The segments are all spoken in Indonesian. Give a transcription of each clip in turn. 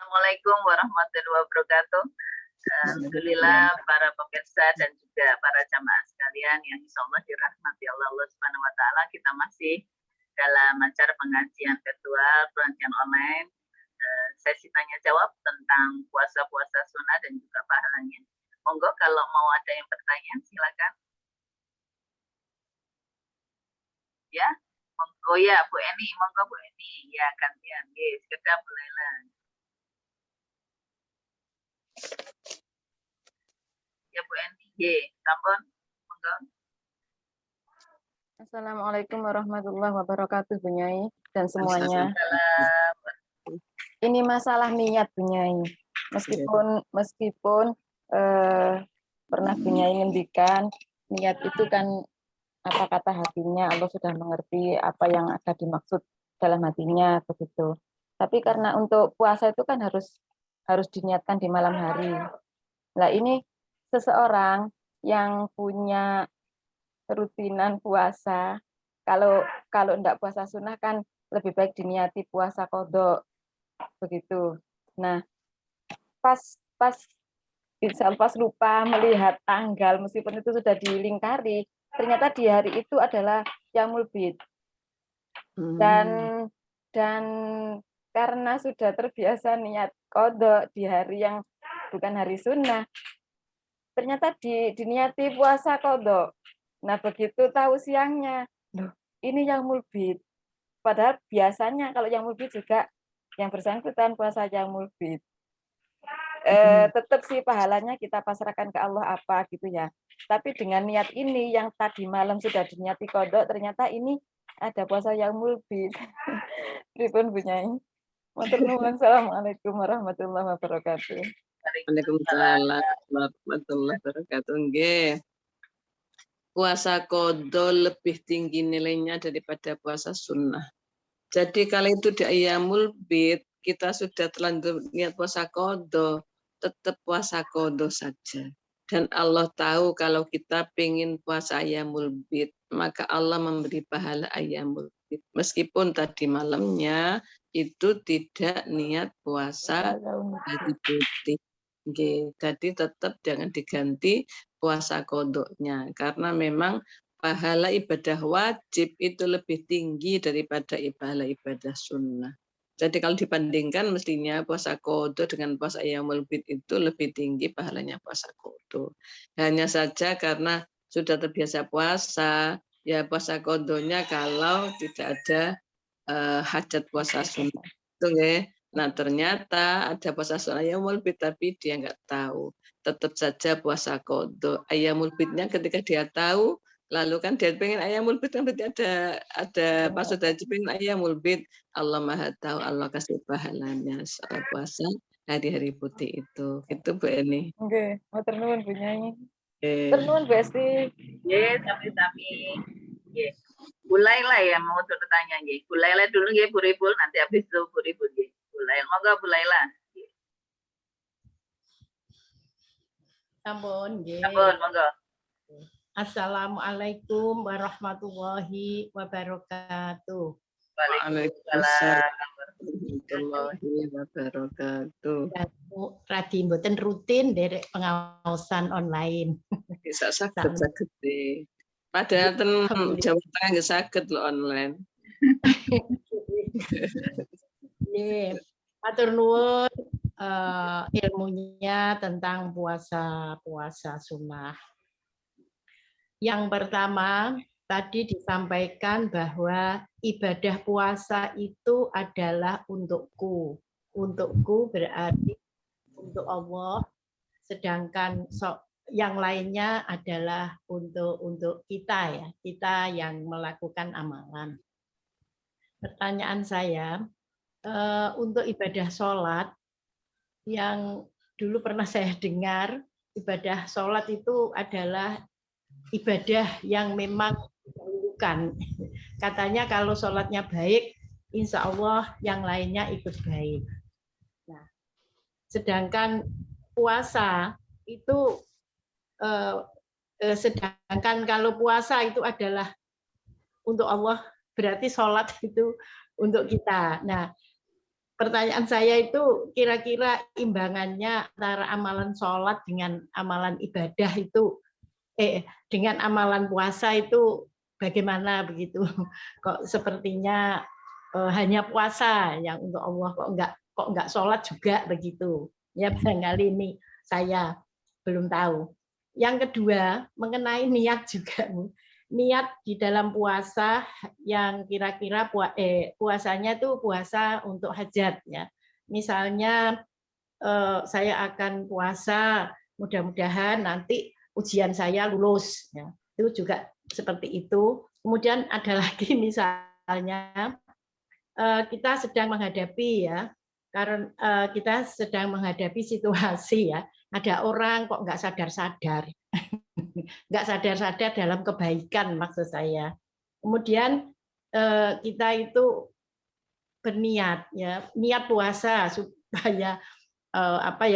Assalamualaikum warahmatullahi wabarakatuh. Alhamdulillah para pemirsa dan juga para jamaah sekalian yang insya Allah dirahmati Allah Subhanahu Wa Taala, kita masih dalam acara pengajian virtual, pengajian online, sesi tanya jawab tentang puasa-puasa sunnah dan juga pahalanya. Monggo kalau mau ada yang bertanya silakan. Ya, oh ya Bu Eni, monggo Bu Eni, ya gantian, yes, kita mulailah. Ya Bu Eni, ye, sampun, monggo. Assalamualaikum warahmatullahi wabarakatuh, Bu Nyai dan semuanya. Ini masalah niat, Bu Nyai. Meskipun pernah Bu Nyai ngendikan niat itu kan apa kata hatinya, Allah sudah mengerti apa yang ada dimaksud dalam hatinya begitu. Tapi karena untuk puasa itu kan harus diniatkan di malam hari. Nah, ini seseorang yang punya rutinan puasa, kalau enggak puasa sunnah kan lebih baik diniati puasa qadha begitu. Nah, pas lupa melihat tanggal, meskipun itu sudah dilingkari, ternyata di hari itu adalah Yaumul Bid. Dan karena sudah terbiasa niat qadha di hari yang bukan hari sunnah, ternyata diniati puasa qadha. Nah, begitu tahu siangnya, loh, ini Yaumul Bid. Padahal biasanya kalau Yaumul Bid juga yang bersangkutan puasa Yaumul Bid. Tetap sih pahalanya kita pasrahkan ke Allah apa gitu ya. Tapi dengan niat ini yang tadi malam sudah diniati qadha, ternyata ini ada puasa Yaumul Bid. Pripun Bu Nyai? Matur nuwun. Assalamualaikum warahmatullahi wabarakatuh. Waalaikumsalam warahmatullahi wabarakatuh. Nggih. Puasa qadha lebih tinggi nilainya daripada puasa sunnah. Jadi kalau itu di Ayyamul Bid, kita sudah terlanjur niat puasa qadha, tetap puasa qadha saja. Dan Allah tahu kalau kita pengen puasa Ayyamul Bid, maka Allah memberi pahala Ayyamul Bid. Meskipun tadi malamnya itu tidak niat puasa hari putih. Jadi tetap jangan diganti puasa qadha-nya, karena memang pahala ibadah wajib itu lebih tinggi daripada ibadah sunnah. Jadi kalau dibandingkan mestinya puasa qadha dengan puasa Yaumul Bid itu lebih tinggi pahalanya puasa qadha. Hanya saja karena sudah terbiasa puasa, ya puasa qadha-nya kalau tidak ada hajat puasa sunnah. Itu nggih. Nah, ternyata ada puasa sunnah Yaumul Bid tapi dia nggak tahu. Tetap saja puasa qadha. Ayyamul Bidnya ketika dia tahu, lalu kan dia pengen Ayyamul Bid kan berarti ada maksud dari pengen Ayyamul Bid. Allah Maha tahu, Allah kasih pahalanya soal puasa hari-hari putih itu. Itu Bu Eni. Nggih, matur nuwun Bu Nyai. Matur nuwun Bu Esti. Nggih, sami-sami. Nggih. Bulailah ya mau bertanya nggih. Bulailah dulu nggih Bu Ribul, nanti habis itu Bu Ribul nggih. Bulailah, monggo Bulailah. Sampun nggih. Sampun, monggo. Assalamualaikum warahmatullahi wabarakatuh. Waalaikumsalam warahmatullahi wabarakatuh. Radi mboten rutin derek pengawasan online. Bisa saged deh. Padahal ten Jawa Tengah nggak saged lo online. Nggih, matur nuwun ilmunya tentang puasa sunnah. Yang pertama, tadi disampaikan bahwa ibadah puasa itu adalah untukku. Untukku berarti untuk Allah, sedangkan yang lainnya adalah untuk kita ya, kita yang melakukan amalan. Pertanyaan saya, untuk ibadah sholat, yang dulu pernah saya dengar, ibadah sholat itu adalah ibadah yang memang didahulukan. Katanya kalau sholatnya baik, insya Allah yang lainnya ikut baik. Nah, sedangkan puasa itu, sedangkan kalau puasa itu adalah untuk Allah, berarti sholat itu untuk kita. Nah, pertanyaan saya itu kira-kira imbangannya antara amalan sholat dengan amalan ibadah itu, dengan amalan puasa itu bagaimana begitu? Kok sepertinya hanya puasa yang untuk Allah, kok enggak sholat juga begitu? Ya barangkali ini saya belum tahu. Yang kedua mengenai niat juga, Bu. Niat di dalam puasa yang kira-kira puasanya itu puasa untuk hajat ya. Misalnya saya akan puasa, mudah-mudahan nanti ujian saya lulus ya. Itu juga seperti itu. Kemudian ada lagi misalnya kita sedang menghadapi ya, karena kita sedang menghadapi situasi ya, ada orang kok nggak sadar-sadar. Nggak sadar-sadar dalam kebaikan maksud saya. Kemudian kita itu berniat ya, niat puasa supaya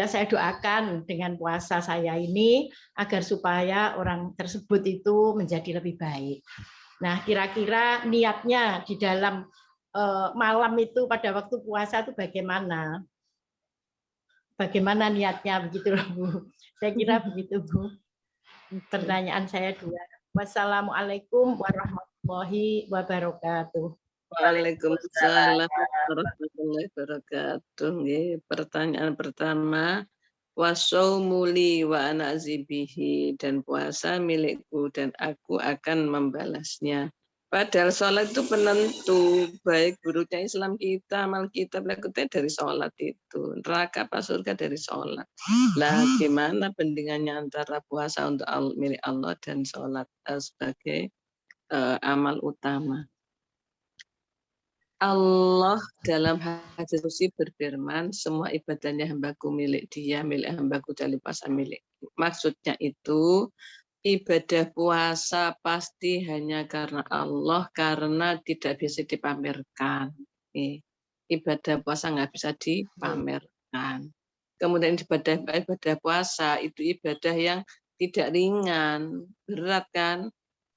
saya doakan dengan puasa saya ini agar supaya orang tersebut itu menjadi lebih baik. Nah, kira-kira niatnya di dalam malam itu pada waktu puasa itu bagaimana? Bagaimana niatnya begitu loh, Bu. Saya kira begitu, Bu. Pertanyaan saya 2. Wassalamualaikum warahmatullahi wabarakatuh. Waalaikumsalam warahmatullahi wabarakatuh. Pertanyaan pertama, wasaumuli wa ana azibihi, dan puasa milikku dan aku akan membalasnya. Padahal sholat itu penentu baik buruknya Islam kita, amal kita berikutnya dari sholat itu. Neraka apa surga dari sholat. Nah, gimana bandingannya antara puasa untuk milik Allah dan sholat sebagai amal utama? Allah dalam hadis qudsi berfirman, semua ibadahnya hambaku milik dia, milik hambaku dari puasa milik. Maksudnya itu ibadah puasa pasti hanya karena Allah, karena tidak bisa dipamerkan. Ibadah puasa nggak bisa dipamerkan. Kemudian ibadah puasa itu ibadah yang tidak ringan, berat kan?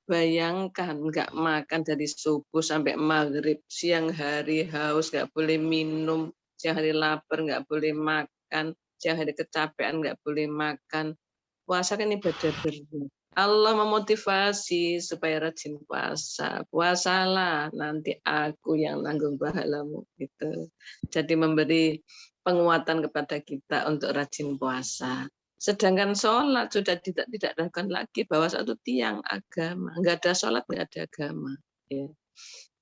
Bayangkan nggak makan dari subuh sampai maghrib, siang hari haus nggak boleh minum, siang hari lapar nggak boleh makan, siang hari kecapean nggak boleh makan. Puasa kan ibadah berat. Allah memotivasi supaya rajin puasa. Puasalah, nanti aku yang nanggung pahalamu. Gitu. Jadi memberi penguatan kepada kita untuk rajin puasa. Sedangkan sholat sudah tidak dilakukan lagi, bahwa satu tiang agama. Nggak ada sholat, nggak ada agama. Ya.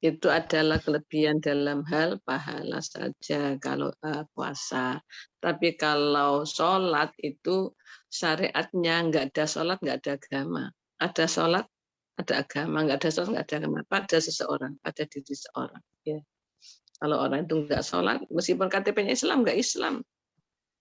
Itu adalah kelebihan dalam hal pahala saja kalau puasa. Tapi kalau sholat itu syariatnya nggak ada sholat, nggak ada agama. Ada sholat, ada agama. Nggak ada sholat, nggak ada agama. Pada seseorang, pada diri seseorang. Ya. Kalau orang itu nggak sholat, meskipun KTP-nya Islam, nggak Islam.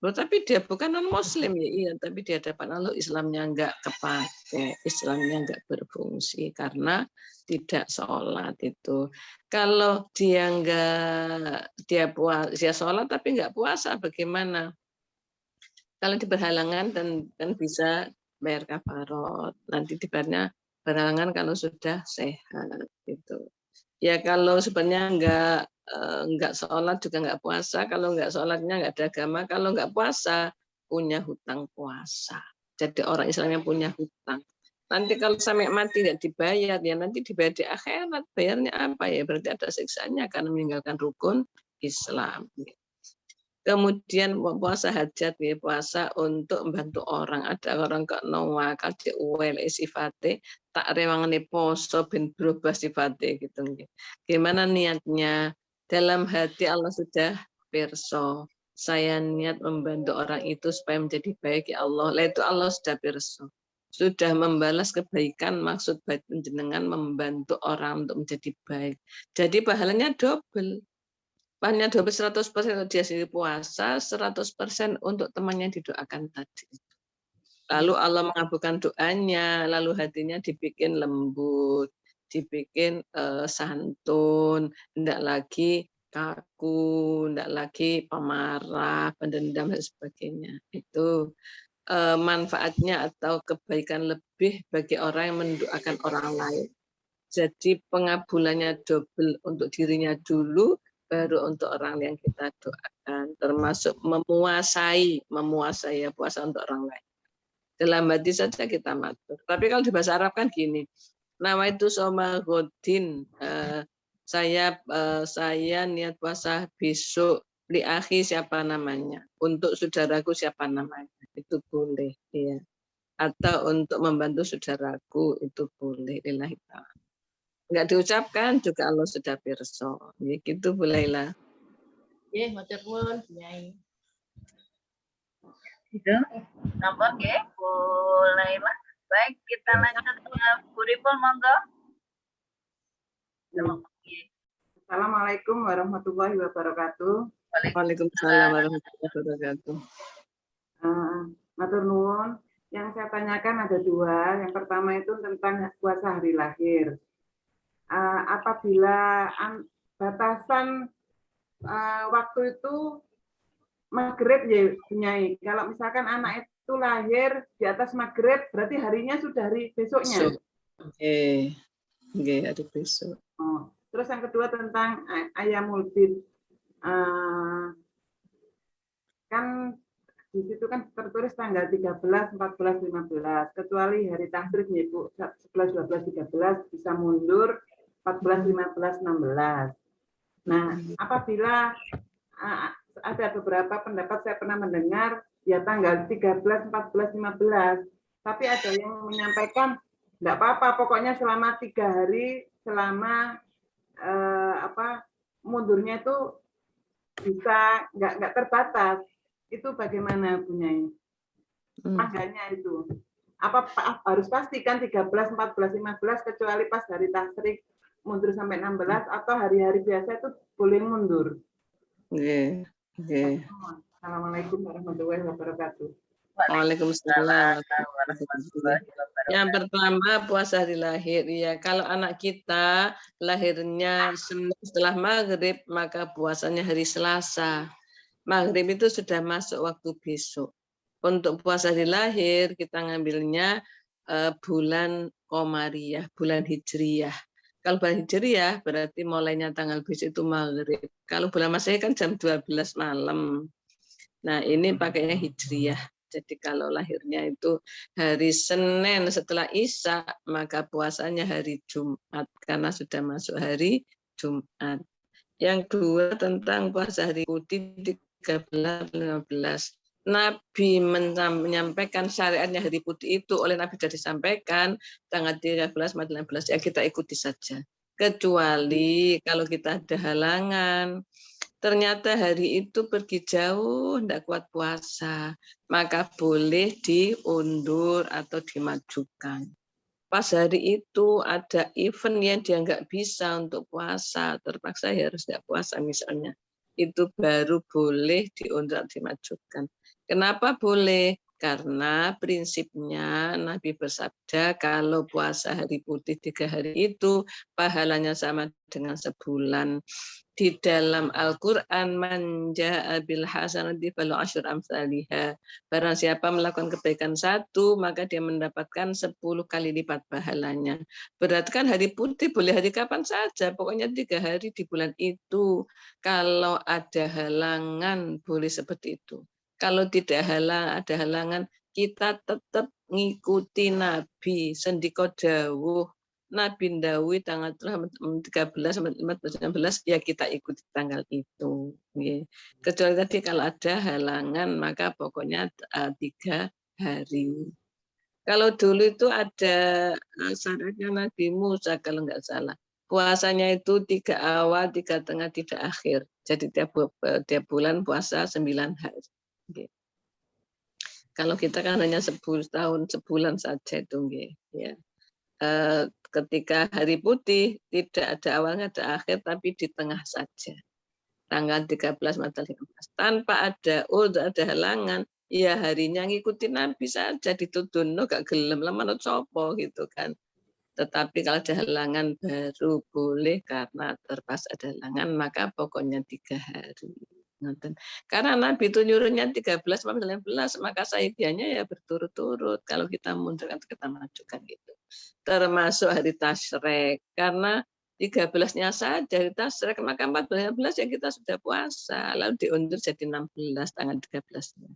Tapi dia bukan non-muslim ya, iya, tapi di hadapan Allah Islamnya enggak kepakai, Islamnya enggak berfungsi karena tidak sholat itu. Kalau dia sholat tapi enggak puasa, bagaimana? Kalau diberhalangan dan bisa bayar kafarot, nanti dibayarnya berhalangan kalau sudah sehat gitu. Ya kalau sebenarnya enggak sholat juga enggak puasa, kalau enggak sholatnya enggak ada agama, kalau enggak puasa punya hutang puasa. Jadi orang Islam yang punya hutang. Nanti kalau sampai mati enggak dibayar, ya nanti dibayar di akhirat. Bayarnya apa ya? Berarti ada siksanya karena meninggalkan rukun Islam. Kemudian puasa hajat, ya, puasa untuk membantu orang. Ada orang kok noa kaji uwel sifate tak rewangane poso ben berubah sifate gitu. Gimana niatnya? Dalam hati Allah sudah pirsa. Saya niat membantu orang itu supaya menjadi baik ya Allah. Lah itu Allah sudah pirsa. Sudah membalas kebaikan, maksud baik penjenengan membantu orang untuk menjadi baik. Jadi pahalanya double. Hanya 100% untuk dia sendiri puasa, 100% untuk temannya yang didoakan tadi. Lalu Allah mengabulkan doanya, lalu hatinya dibikin lembut, dibikin santun, tidak lagi kaku, tidak lagi pemarah, pendendam dan sebagainya. Itu manfaatnya atau kebaikan lebih bagi orang yang mendoakan orang lain. Jadi pengabulannya double untuk dirinya dulu, baru untuk orang yang kita doakan, termasuk memuasai ya, puasa untuk orang lain. Dalam hati saja kita matur. Tapi kalau di bahasa Arab kan gini, nama itu soma godin, saya niat puasa besok, li akhi siapa namanya, untuk saudaraku siapa namanya, itu boleh ya. Atau untuk membantu saudaraku itu boleh, lillahi ta'ala. Enggak diucapkan juga Allah sudah pirsa. Ya gitu Bu Laila. Nggih, matur nuwun, Nyai. Gitu. Nambah nggih, Bu Laila. Baik, kita lanjut ke Bu Ripul, monggo. Assalamualaikum warahmatullahi wabarakatuh. Waalaikumsalam warahmatullahi wabarakatuh. Matur nuwun. Yang saya tanyakan ada dua. Yang pertama itu tentang puasa hari lahir. Apabila batasan waktu itu maghrib ya, Nyai. Kalau misalkan anak itu lahir di atas maghrib, berarti harinya sudah hari besoknya. Oke, hari besok. Terus yang kedua tentang Ayamul Bid. Kan di situ kan tertulis tanggal 13, 14, 15. Kecuali hari tasyrik ya Bu, 11, 12, 13 bisa mundur 14, 15, 16. Nah, apabila ada beberapa pendapat saya pernah mendengar ya tanggal 13, 14, 15. Tapi ada yang menyampaikan enggak apa-apa, pokoknya selama 3 hari selama mundurnya itu bisa enggak terbatas. Itu bagaimana Bu Nyai? Tanggalnya itu. Apa harus pastikan 13, 14, 15 kecuali pas hari tasyrik mundur sampai 16 atau hari-hari biasa itu boleh mundur? Assalamualaikum warahmatullahi wabarakatuh. Waalaikumsalam warahmatullahi wabarakatuh. Yang pertama puasa hari lahir ya. Kalau anak kita lahirnya setelah maghrib maka puasanya hari Selasa. Maghrib itu sudah masuk waktu besok. Untuk puasa hari lahir kita ngambilnya bulan Qomariyah, bulan Hijriyah. Kalau bulan Hijriyah berarti mulainya tanggal besok itu maghrib. Kalau bulan Masehi kan jam 12 malam. Nah ini pakainya Hijriyah. Jadi kalau lahirnya itu hari Senin setelah Isya, maka puasanya hari Jumat karena sudah masuk hari Jumat. Yang dua tentang puasa hari putih 13, 15. Nabi menyampaikan syariatnya hari putih itu oleh Nabi sudah disampaikan tanggal 13, 14 ya kita ikuti saja. Kecuali kalau kita ada halangan, ternyata hari itu pergi jauh, tidak kuat puasa, maka boleh diundur atau dimajukan. Pas hari itu ada event yang dia nggak bisa untuk puasa, terpaksa ya harus nggak puasa misalnya, itu baru boleh diundur atau dimajukan. Kenapa boleh? Karena prinsipnya Nabi bersabda kalau puasa hari putih 3 hari itu pahalanya sama dengan sebulan. Di dalam Al-Quran man jaa bil hasanati falahu asyru amsalihha. Barang siapa melakukan kebaikan 1 maka dia mendapatkan 10 kali lipat pahalanya. Berarti kan hari putih boleh hari kapan saja, pokoknya 3 hari di bulan itu. Kalau ada halangan boleh seperti itu. Kalau tidak ada halangan, kita tetap ngikuti Nabi. Sendika dawuh, Nabi Dawi tanggal 13 sampai 16 ya kita ikuti tanggal itu. Kecuali tadi kalau ada halangan maka pokoknya 3 hari. Kalau dulu itu ada syaratnya Nabi Musa kalau nggak salah. Puasanya itu 3 awal, 3 tengah, 3 akhir. Jadi tiap bulan puasa 9 hari. Kalau kita kan hanya 10 tahun sebulan saja itu, ya. Ketika hari putih tidak ada awal, tidak ada akhir, tapi di tengah saja. Tanggal 13, 14, 15. Tanpa ada halangan, ya harinya ngikuti Nabi saja, ditudun, gak gelem, manut sopo gitu kan. Tetapi kalau ada halangan baru boleh karena terpas ada halangan, maka pokoknya 3 hari. Karena Nabi itu nyuruhnya 13, 19, maka saidiannya ya berturut-turut. Kalau kita mundur atau kita majukan gitu. Termasuk hari tasyrik. Karena 13-nya saja kita serak, maka 14-15 ya kita sudah puasa, lalu diundur jadi 16 tanggal 13-nya.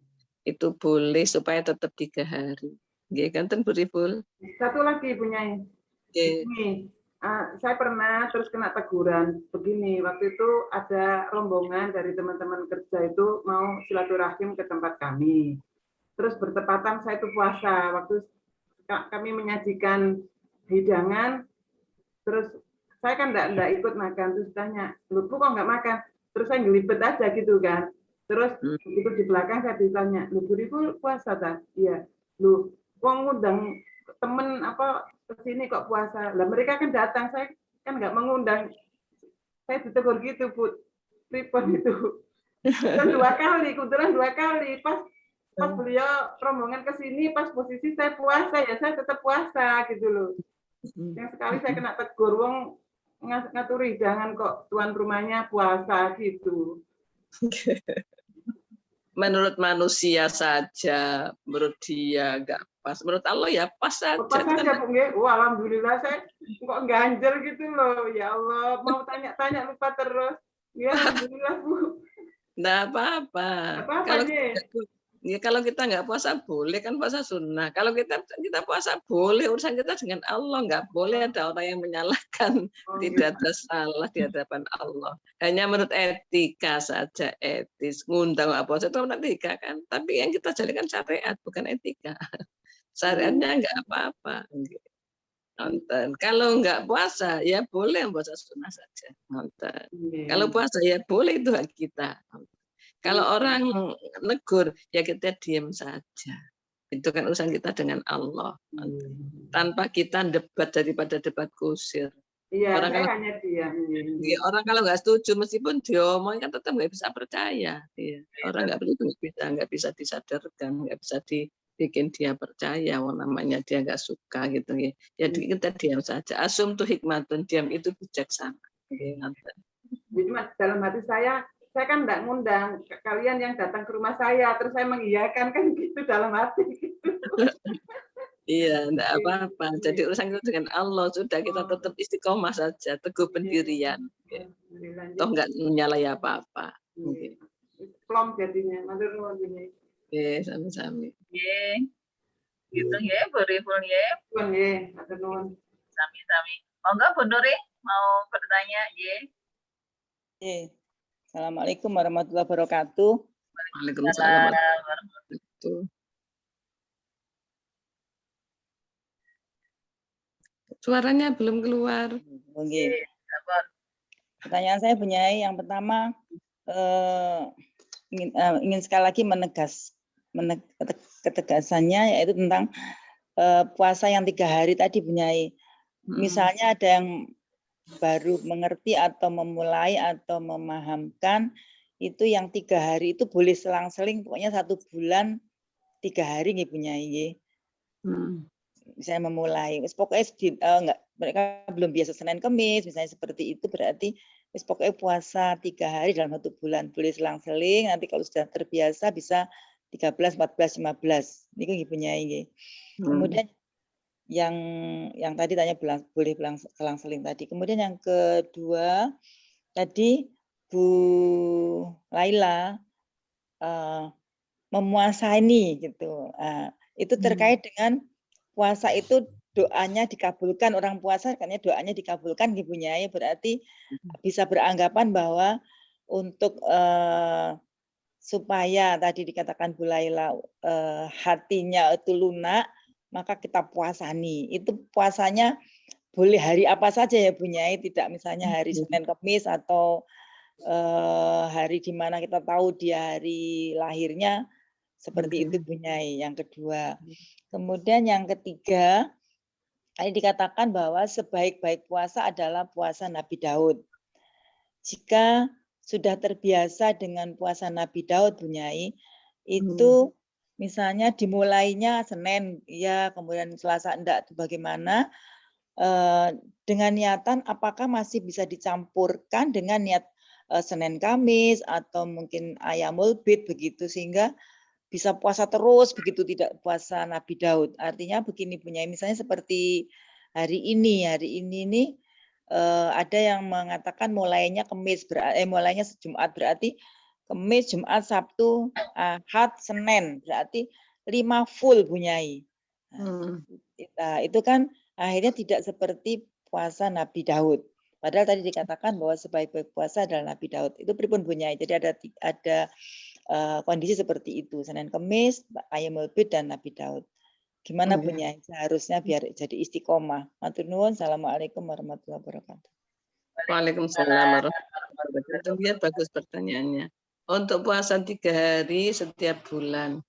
Itu boleh supaya tetap 3 hari. Nggih, kanten Bu Riful. Satu lagi punya ini, saya pernah terus kena teguran begini. Waktu itu ada rombongan dari teman-teman kerja itu mau silaturahim ke tempat kami. Terus bertepatan saya itu puasa. Waktu kami menyajikan hidangan, terus saya kan enggak ikut makan. Terus tanya, lu kok nggak makan? Terus saya ngelibet aja gitu kan. Terus itu di belakang saya ditanya, lu Bu puasa tak? Iya. Lu wong ngundang temen apa kesini kok puasa? Lah mereka kan datang, saya kan nggak mengundang. Saya ditegur gitu, Bu. Pripun itu. Dan 2 kali, kebetulan 2 kali. Pas beliau rombongan ke sini, pas posisi saya puasa, ya saya tetap puasa gitu loh. Yang sekali saya kena tegur, wong ngaturi jangan kok tuan rumahnya puasa gitu. Menurut manusia saja, menurut dia enggak pas. Menurut Allah ya pas saja. Pas saja, Bu. Wah, alhamdulillah saya kok ganjel gitu loh. Ya Allah, mau tanya-tanya lupa terus. Ya alhamdulillah, Bu. Enggak apa-apa. Kalau kita nggak puasa boleh kan, puasa sunnah. Kalau kita puasa boleh, urusan kita dengan Allah, nggak boleh ada orang yang menyalahkan. Tidak ada salah di hadapan Allah. Hanya menurut etika saja, etis. Ngundang nggak puasa itu menurut etika kan. Tapi yang kita jalankan syariat, bukan etika. Syariatnya nggak apa-apa. Nonton. Kalau nggak puasa ya boleh puasa sunnah saja. Nonton. Kalau puasa ya boleh, itu hak kita. Kalau orang negur, ya kita diam saja. Itu kan urusan kita dengan Allah. Tanpa kita debat daripada debat kusir. Iya, orang saya hanya diam. Orang kalau nggak setuju, meskipun diomongin kan tetap nggak bisa percaya. Iya. Orang nggak bisa disadarkan, nggak bisa dibikin dia percaya. Namanya dia nggak suka gitu. Jadi kita diam saja. Asum tuh hikmatun, diam itu bijaksana. Jadi dalam hati saya kan enggak ngundang kalian yang datang ke rumah saya, terus saya mengiyakan kan gitu dalam hati gitu. Iya, enggak apa-apa. Jadi urusan itu dengan Allah, sudah kita tetap istiqomah saja, teguh pendirian. Toh enggak menyalahi apa-apa. Plom jadinya, matur nuwun ini. Nggih, sami-sami. Nggih. Gitu nggih, Bu Riful nggih. Nggih, matur nuwun. Sami-sami. Monggo Bu Nuri mau bertanya, nggih. Nggih. Assalamualaikum warahmatullahi wabarakatuh. Waalaikumsalam warahmatullahi wabarakatuh. Suaranya belum keluar. Oke. Pertanyaan saya Bunyai, yang pertama ingin sekali lagi ketegasannya, yaitu tentang puasa yang 3 hari tadi Bunyai. Misalnya ada yang baru mengerti atau memulai atau memahamkan, itu yang 3 hari itu boleh selang-seling, pokoknya 1 bulan 3 hari nggih Bunyai. Misalnya memulai, pokoknya mereka belum biasa Senin Kamis, misalnya seperti itu, berarti pokoknya puasa 3 hari dalam 1 bulan, boleh selang-seling. Nanti kalau sudah terbiasa bisa 13, 14, 15. Ini nggih Bunyai. Kemudian yang tadi tanya boleh selang-seling tadi. Kemudian yang kedua tadi Bu Laila memuasani gitu. Itu terkait dengan puasa itu doanya dikabulkan, orang puasa katanya doanya dikabulkan Ibu Nyai, berarti bisa beranggapan bahwa untuk supaya tadi dikatakan Bu Laila hatinya itu lunak, maka kita puasani. Itu puasanya boleh hari apa saja ya Bu Nyai, tidak misalnya hari Senin Kamis atau hari di mana kita tahu dia hari lahirnya, seperti itu Bu Nyai. Yang kedua. Kemudian yang ketiga, tadi dikatakan bahwa sebaik-baik puasa adalah puasa Nabi Daud. Jika sudah terbiasa dengan puasa Nabi Daud Bu Nyai, itu misalnya dimulainya Senin, ya, kemudian Selasa enggak, itu bagaimana? Dengan niatan apakah masih bisa dicampurkan dengan niat Senin Kamis atau mungkin Ayamul Bid begitu, sehingga bisa puasa terus begitu, tidak puasa Nabi Daud. Artinya begini punya, misalnya seperti hari ini nih ada yang mengatakan mulainya mulainya Jumat, berarti Kamis, Jumat, Sabtu, Ahad, Senin, berarti 5 full Bu Nyai. Nah, itu kan akhirnya tidak seperti puasa Nabi Daud. Padahal tadi dikatakan bahwa sebaik-baik puasa adalah Nabi Daud. Itu pripun Bu Nyai? Jadi ada kondisi seperti itu, Senin, Kamis, Ayyamul Bid dan Nabi Daud. Gimana Bu Nyai? Seharusnya biar jadi istiqomah. Matur nuwun. Assalamualaikum warahmatullahi wabarakatuh. Waalaikumsalam warahmatullahi wabarakatuh. Ya, bagus pertanyaannya. Untuk puasa 3 hari setiap bulan.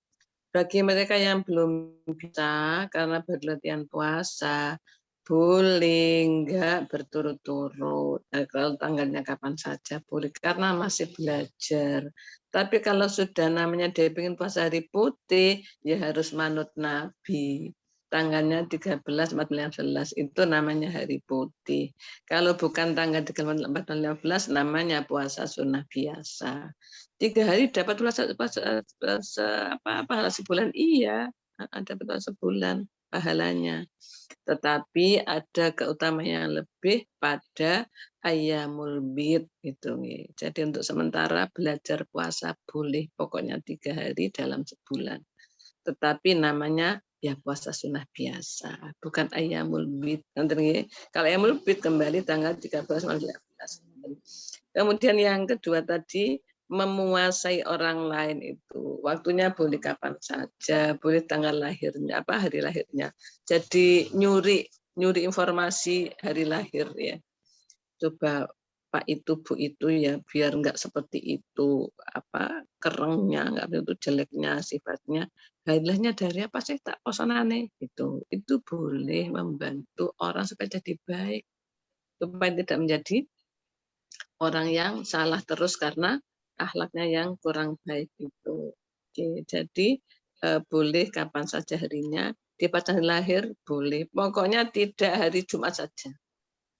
Bagi mereka yang belum bisa karena berlatihan puasa, boleh enggak berturut-turut. Kalau tanggalnya kapan saja boleh karena masih belajar. Tapi kalau sudah namanya dia ingin puasa hari putih, ya harus manut Nabi. Tanggalnya 13, 14, 15 itu namanya hari putih. Kalau bukan tanggal 13, 14, 15 namanya puasa sunnah biasa. 3 hari dapat pahala sebulan, iya, dapat sebulan pahalanya. Tetapi ada keutamaan yang lebih pada Ayyamul Bid gitu. Jadi untuk sementara belajar puasa boleh, pokoknya 3 hari dalam sebulan. Tetapi namanya ya puasa sunnah biasa, bukan Ayyamul Bid. Kalau Ayyamul Bid kembali tanggal 13, 14. Kemudian yang kedua tadi, memuasai orang lain itu waktunya boleh kapan saja, boleh tanggal lahirnya, hari lahirnya. Jadi nyuri informasi hari lahir ya. Coba Pak itu Bu itu ya biar enggak seperti itu kerengnya, enggak itu jeleknya sifatnya. Hari lahirnya dari apa sih tak posanane gitu. Itu boleh membantu orang supaya jadi baik, supaya tidak menjadi orang yang salah terus karena akhlaknya yang kurang baik itu. Oke, jadi boleh kapan saja harinya, di pas hari lahir boleh. Pokoknya tidak hari Jumat saja.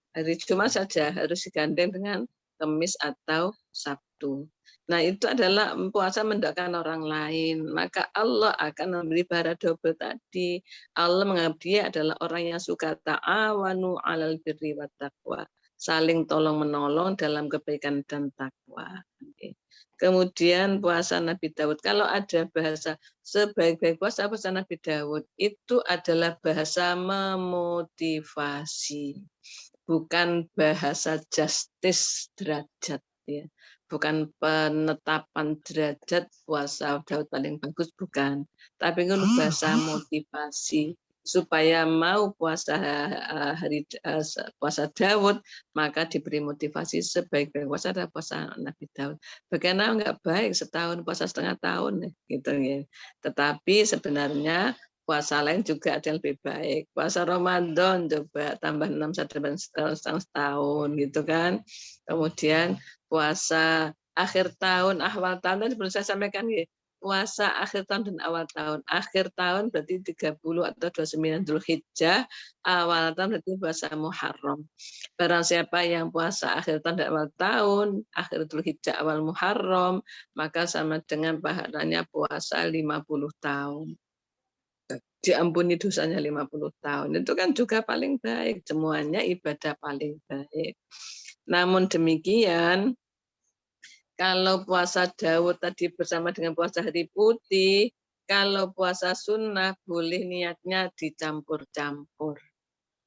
Hari Jumat saja harus digandeng dengan Kamis atau Sabtu. Nah, itu adalah puasa mendoakan orang lain. Maka Allah akan memberi pahala double tadi. Allah menganggap dia adalah orang yang suka ta'awanu 'alal birri wat taqwa. Saling tolong-menolong dalam kebaikan dan takwa. Kemudian puasa Nabi Daud. Kalau ada bahasa sebaik-baik puasa Nabi Daud, itu adalah bahasa memotivasi. Bukan bahasa justice derajat ya, bukan penetapan derajat puasa Daud paling bagus, bukan, tapi itu bahasa motivasi supaya mau puasa puasa Daud, maka diberi motivasi sebaik-baik puasa adalah puasa Nabi Daud. Bagaimana enggak baik setahun puasa setengah tahun gitu ya. Tetapi sebenarnya puasa lain juga ada yang lebih baik. Puasa Ramadan coba tambah 6 setahun gitu kan. Kemudian puasa akhir tahun, awal tahun tadi belum saya sampaikan ya. Puasa akhir tahun dan awal tahun. Akhir tahun berarti 30 atau 29 Dzulhijjah, awal tahun berarti puasa Muharram. Barang siapa yang puasa akhir tahun dan awal tahun, akhir Dzulhijjah awal Muharram, maka sama dengan pahalanya puasa 50 tahun. Diampuni dosanya 50 tahun. Itu kan juga paling baik. Semuanya ibadah paling baik. Namun demikian, kalau puasa Daud tadi bersama dengan puasa hari putih, kalau puasa sunnah boleh niatnya dicampur-campur.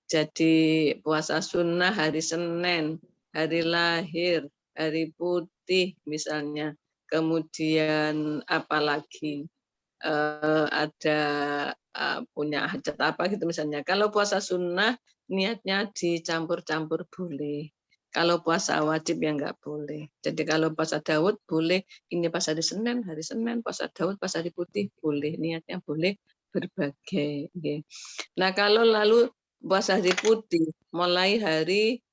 Jadi puasa sunnah hari Senin, hari lahir, hari putih misalnya. Kemudian apalagi ada punya hajat apa gitu misalnya. Kalau puasa sunnah niatnya dicampur-campur boleh. Kalau puasa wajib ya nggak boleh. Jadi kalau puasa Daud boleh, ini pas hari Senin, puasa Daud pas hari putih boleh. Niatnya boleh berbagai. Nah kalau lalu puasa hari putih, mulai hari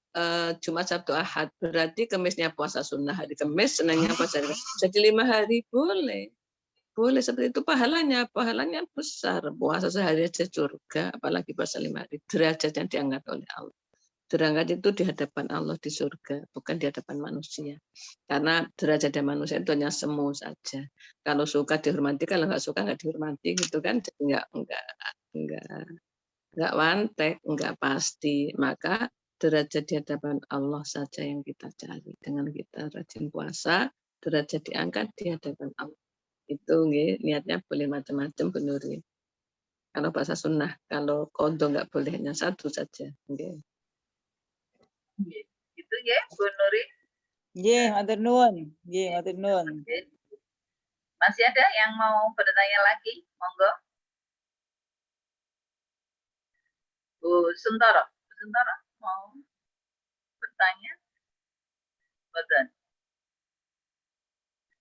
Jumat, Sabtu, Ahad, berarti Kamisnya puasa sunnah hari Kamis, Seninnya puasa hari Kamis. Jadi 5 hari boleh. Boleh seperti itu, pahalanya besar. Puasa sehari aja surga, apalagi puasa 5 hari. Derajat yang diangkat oleh Allah. Derajat itu di hadapan Allah di surga, bukan di hadapan manusia. Karena derajat manusia itu hanya semu saja. Kalau suka dihormati, kalau nggak suka nggak dihormati gitu kan. Jadi nggak wantek, nggak pasti. Maka derajat di hadapan Allah saja yang kita cari. Dengan kita rajin puasa, derajat diangkat di hadapan Allah. Itu nggih, niatnya boleh macam-macam Bu Nuri. Kalau puasa sunnah, kalau qadha nggak boleh, hanya satu saja. Nggih. Itu ya Bu Nuri. Nggih, matur nuwun. Nggih, matur nuwun. Oke. Masih ada yang mau bertanya lagi? Monggo. Bu Suntoro. Bu Suntoro mau bertanya? Boten.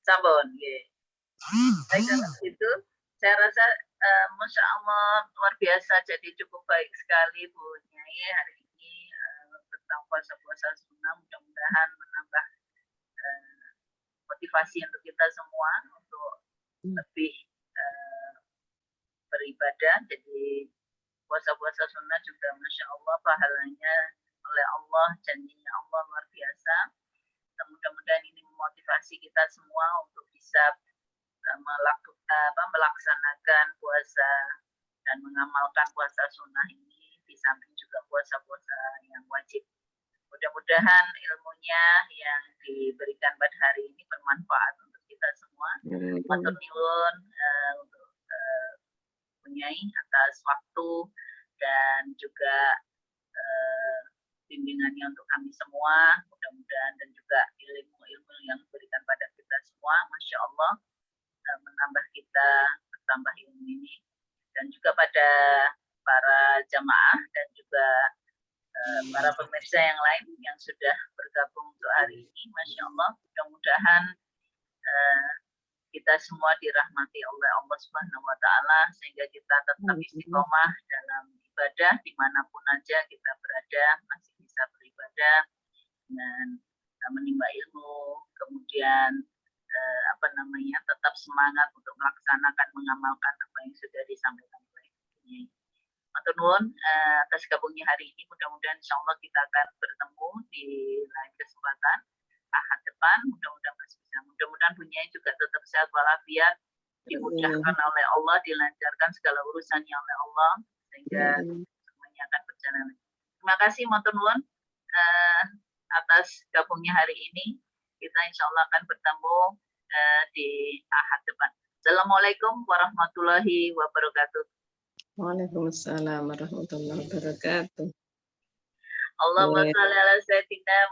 Sampun, nggih. Baik, kalau gitu saya rasa Masya Allah luar biasa, jadi cukup baik sekali Bu Nyai hari ini tentang puasa-puasa sunnah. Mudah-mudahan menambah motivasi untuk kita semua untuk lebih beribadah. Jadi puasa-puasa sunnah juga Masya Allah pahalanya oleh Allah, janjinya Allah luar biasa. Mudah-mudahan ini memotivasi kita semua untuk bisa melaksanakan puasa dan mengamalkan puasa sunnah ini di samping juga puasa-puasa yang wajib. Mudah-mudahan ilmunya yang diberikan pada hari ini bermanfaat untuk kita semua. Matur nuwun untuk Nyai atas waktu dan juga bimbingannya untuk kami semua. Mudah-mudahan dan juga ilmu-ilmu yang diberikan pada kita semua, Masya Allah, menambah kita bertambah ilmu ini. Dan juga pada para jamaah dan juga para pemirsa yang lain yang sudah bergabung untuk hari ini, Masya Allah, mudah-mudahan kita semua dirahmati oleh Allah Subhanahu wa Ta'ala, sehingga kita tetap istiqomah dalam ibadah dimanapun aja kita berada, masih bisa beribadah dan menimba ilmu, kemudian tetap semangat untuk melaksanakan, mengamalkan apa yang sudah disampaikan oleh Nyai. Matur nuwun atas gabungnya hari ini. Mudah-mudahan insya Allah kita akan bertemu di lain kesempatan Ahad depan. Mudah-mudahan masih bisa. Mudah-mudahan Bu Nyai juga tetap sehat walafiat, dimudahkan oleh Allah, dilancarkan segala urusannya oleh Allah, sehingga semuanya akan berjalan. Terima kasih matur nuwun atas gabungnya hari ini. Kita insya Allah akan bertemu di Ahad depan. Assalamualaikum warahmatullahi wabarakatuh. Waalaikumsalam warahmatullahi wabarakatuh. Allahumma shalli ala sayyidina